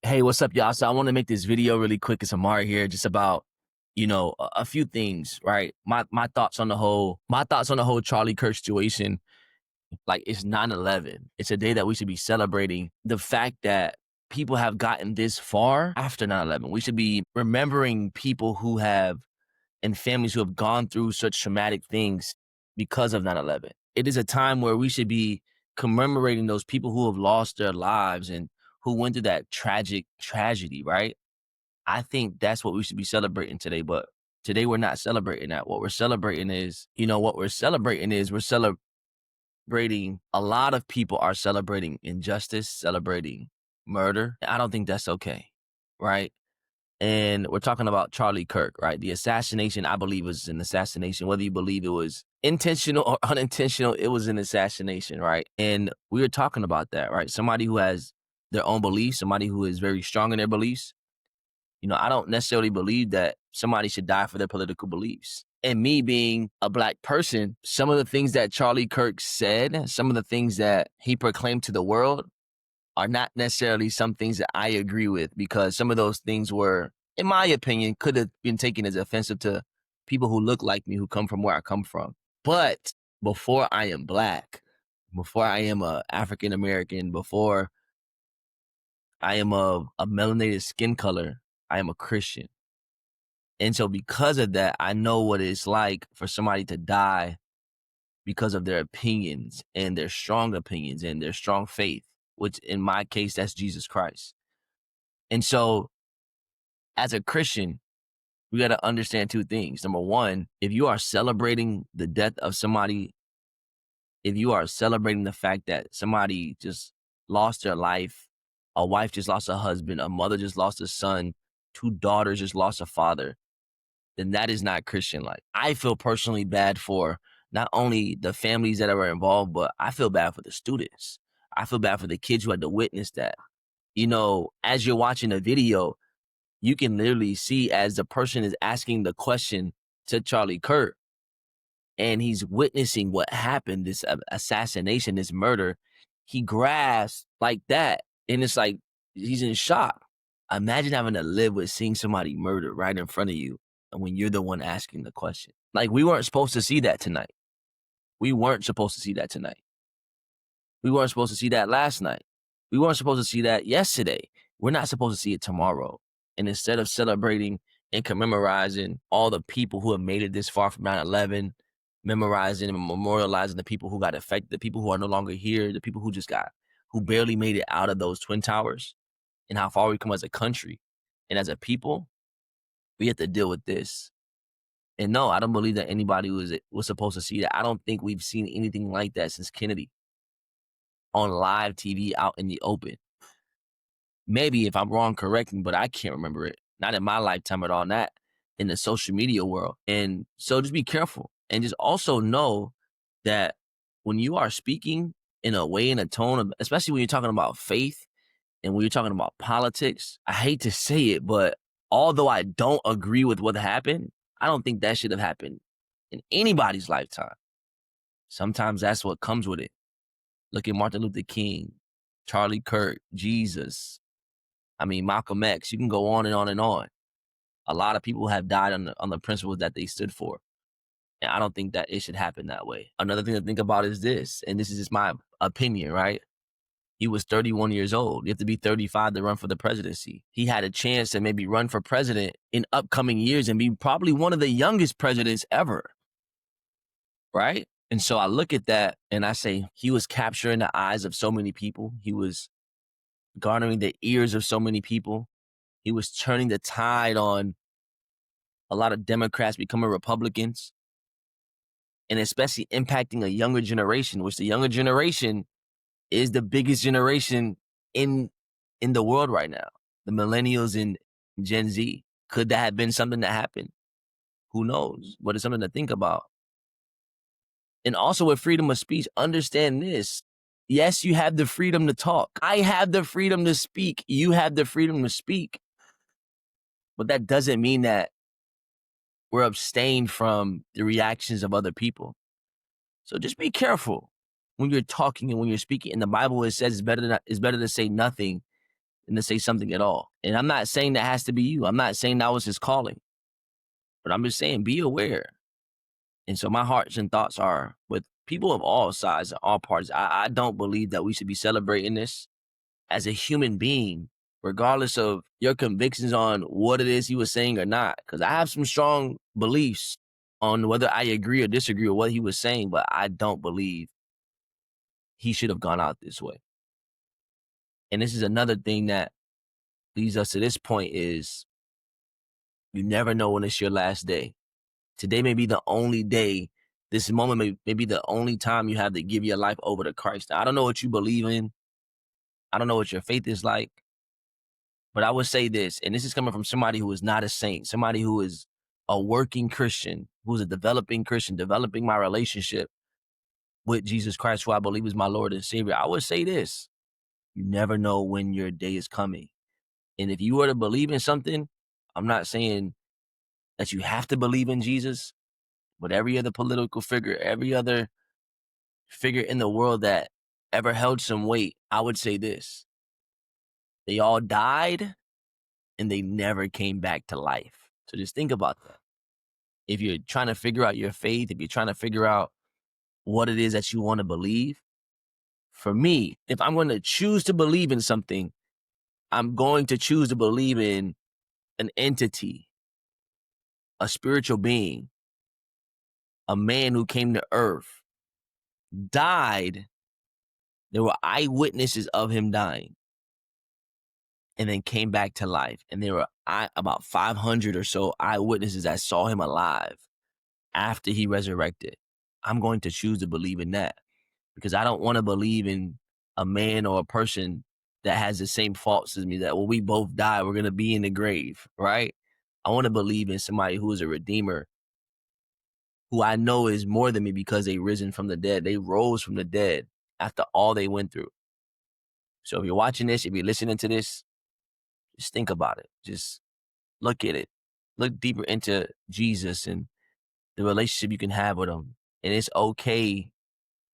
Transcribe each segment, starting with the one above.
Hey, what's up, y'all? So I want to make this video really quick. It's Amari here, just about a few things, right? My thoughts on the whole Charlie Kirk situation. Like, it's 9/11. It's a day that we should be celebrating the fact that people have gotten this far after 9/11. We should be remembering people who have and families who have gone through such traumatic things because of 9/11. It is a time where we should be commemorating those people who have lost their lives and who went through that tragic tragedy, right? I think that's what we should be celebrating today, but today we're not celebrating that. What we're celebrating is, we're celebrating a lot of people are celebrating injustice, celebrating murder. I don't think that's okay, right? And we're talking about Charlie Kirk, right? The assassination, I believe, was an assassination. Whether you believe it was intentional or unintentional, it was an assassination, right? And we were talking about that, right? Somebody who has their own beliefs, somebody who is very strong in their beliefs. I don't necessarily believe that somebody should die for their political beliefs. And me being a black person, some of the things that Charlie Kirk said, some of the things that he proclaimed to the world are not necessarily some things that I agree with, because some of those things were, in my opinion, could have been taken as offensive to people who look like me, who come from where I come from. But before I am black, before I am a African American, before I am a melanated skin color, I am a Christian. And so because of that, I know what it's like for somebody to die because of their opinions and their strong opinions and their strong faith, which in my case, that's Jesus Christ. And so as a Christian, we got to understand two things. Number one, if you are celebrating the death of somebody, if you are celebrating the fact that somebody just lost their life, a wife just lost a husband, a mother just lost a son, two daughters just lost a father, then that is not Christian-like. I feel personally bad for not only the families that are involved, but I feel bad for the students. I feel bad for the kids who had to witness that. As you're watching a video, you can literally see as the person is asking the question to Charlie Kirk, and he's witnessing what happened, this assassination, this murder, he grasps like that, and it's like he's in shock. Imagine having to live with seeing somebody murdered right in front of you, and when you're the one asking the question. Like, we weren't supposed to see that tonight. We weren't supposed to see that tonight. We weren't supposed to see that last night. We weren't supposed to see that yesterday. We're not supposed to see it tomorrow. And instead of celebrating and commemorizing all the people who have made it this far from 9/11, memorizing and memorializing the people who got affected, the people who are no longer here, the people who barely made it out of those Twin Towers, and how far we come as a country and as a people, we have to deal with this. And no, I don't believe that anybody was supposed to see that. I don't think we've seen anything like that since Kennedy on live TV out in the open. Maybe if I'm wrong, correct me, but I can't remember it. Not in my lifetime at all, not in the social media world. And so just be careful. And just also know that when you are speaking in a way, in a tone of, especially when you're talking about faith and when you're talking about politics, I hate to say it, but although I don't agree with what happened, I don't think that should have happened in anybody's lifetime. Sometimes that's what comes with it. Look at Martin Luther King, Charlie Kirk, Jesus. Malcolm X. You can go on and on and on. A lot of people have died on the principles that they stood for. And I don't think that it should happen that way. Another thing to think about is this, and this is just my opinion, right? He was 31 years old. You have to be 35 to run for the presidency. He had a chance to maybe run for president in upcoming years and be probably one of the youngest presidents ever, right? And so I look at that and I say, he was capturing the eyes of so many people. He was garnering the ears of so many people. He was turning the tide on a lot of Democrats becoming Republicans, and especially impacting a younger generation, which the younger generation is the biggest generation in the world right now. The millennials and Gen Z. Could that have been something that happened? Who knows? But it's something to think about. And also with freedom of speech, understand this. Yes, you have the freedom to talk. I have the freedom to speak. You have the freedom to speak. But that doesn't mean that we're abstained from the reactions of other people. So just be careful when you're talking and when you're speaking. In the Bible, it says it's better to say nothing than to say something at all. And I'm not saying that has to be you. I'm not saying that was his calling, but I'm just saying be aware. And so my hearts and thoughts are with people of all sides and all parties. I don't believe that we should be celebrating this as a human being, regardless of your convictions on what it is he was saying or not. Because I have some strong beliefs on whether I agree or disagree with what he was saying, but I don't believe he should have gone out this way. And this is another thing that leads us to this point is you never know when it's your last day. Today may be the only day. This moment may be the only time you have to give your life over to Christ. Now, I don't know what you believe in. I don't know what your faith is like. But I would say this, and this is coming from somebody who is not a saint, somebody who is a working Christian, who's a developing Christian, developing my relationship with Jesus Christ, who I believe is my Lord and Savior. I would say this, you never know when your day is coming. And if you were to believe in something, I'm not saying that you have to believe in Jesus, but every other political figure, every other figure in the world that ever held some weight, I would say this, they all died and they never came back to life. So just think about that. If you're trying to figure out your faith, if you're trying to figure out what it is that you want to believe, for me, if I'm going to choose to believe in something, I'm going to choose to believe in an entity, a spiritual being, a man who came to earth, died. There were eyewitnesses of him dying and then came back to life. And there were about 500 or so eyewitnesses that saw him alive after he resurrected. I'm going to choose to believe in that because I don't want to believe in a man or a person that has the same faults as me, that when we both die, we're going to be in the grave, right? I want to believe in somebody who is a redeemer, who I know is more than me because they risen from the dead. They rose from the dead after all they went through. So if you're watching this, if you're listening to this, just think about it. Just look at it. Look deeper into Jesus and the relationship you can have with him. And it's okay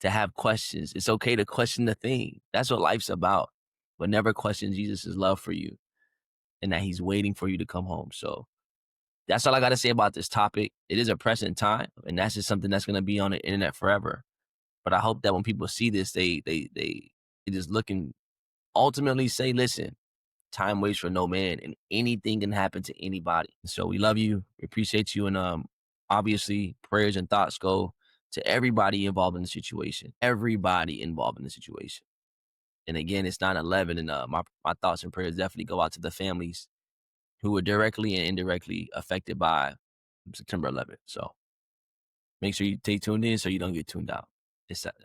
to have questions. It's okay to question the thing. That's what life's about. But never question Jesus' love for you and that he's waiting for you to come home. So that's all I got to say about this topic. It is a present time, and that's just something that's going to be on the internet forever. But I hope that when people see this, they just look and ultimately say, listen, time waits for no man, and anything can happen to anybody. So we love you. We appreciate you. And obviously, prayers and thoughts go to everybody involved in the situation. Everybody involved in the situation. And again, it's 9/11, and my thoughts and prayers definitely go out to the families who were directly and indirectly affected by September 11th. So make sure you stay tuned in so you don't get tuned out.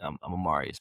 I'm Amarius.